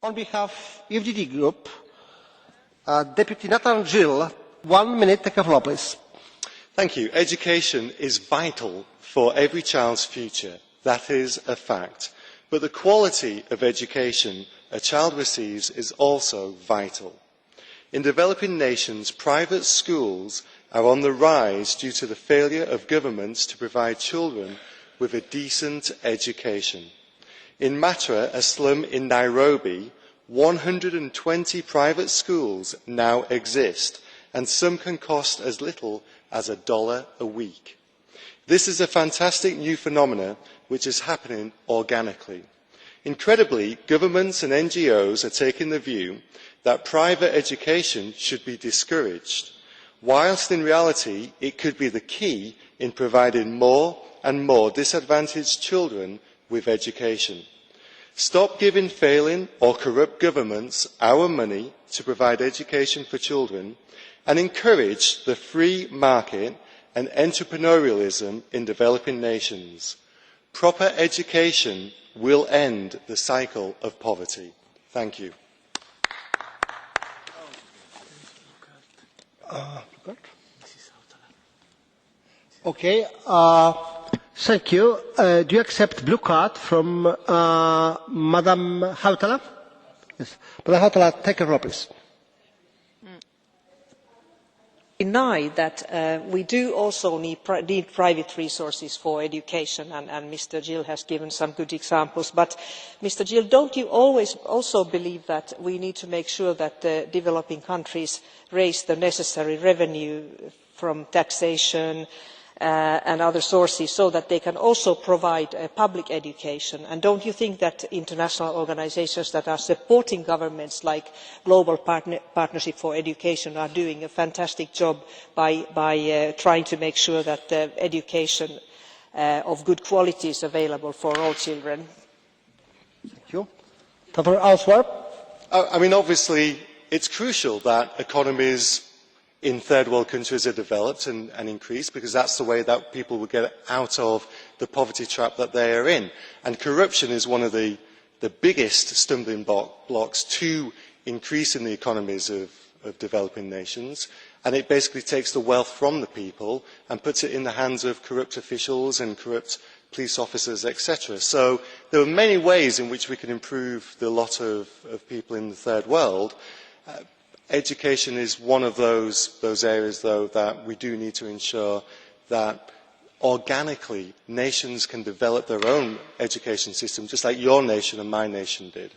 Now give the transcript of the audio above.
On behalf of the EFDD Group, Deputy Nathan Gill, 1 minute, take a floor, please. Thank you. Education is vital for every child's future. That is a fact. But the quality of education a child receives is also vital. In developing nations, private schools are on the rise due to the failure of governments to provide children with a decent education. In Matra, a slum in Nairobi, 120 private schools now exist, and some can cost as little as $1 a week. This is a fantastic new phenomenon which is happening organically. Incredibly, governments and NGOs are taking the view that private education should be discouraged, whilst in reality it could be the key in providing more and more disadvantaged children with education. Stop giving failing or corrupt governments our money to provide education for children, and encourage the free market and entrepreneurialism in developing nations. Proper education will end the cycle of poverty. Thank you. Okay, thank you. Do you accept blue card from Madam Hautala? Yes. Madam Hautala, take a floor, please. Deny that we do also need private resources for education, and Mr. Gill has given some good examples. But, Mr. Gill, don't you always also believe that we need to make sure that the developing countries raise the necessary revenue from taxation and other sources so that they can also provide public education? And don't you think that international organisations that are supporting governments, like Global Partnership for Education, are doing a fantastic job by trying to make sure that education of good quality is available for all children? Thank you. I mean, obviously, it's crucial that economies in third world countries are developed and increased, because that's the way that people will get out of the poverty trap that they are in. And corruption is one of the biggest stumbling blocks to increasing the economies of developing nations. And it basically takes the wealth from the people and puts it in the hands of corrupt officials and corrupt police officers, etc. So there are many ways in which we can improve the lot of people in the third world. Education is one of those areas, though, that we do need to ensure that organically nations can develop their own education system, just like your nation and my nation did.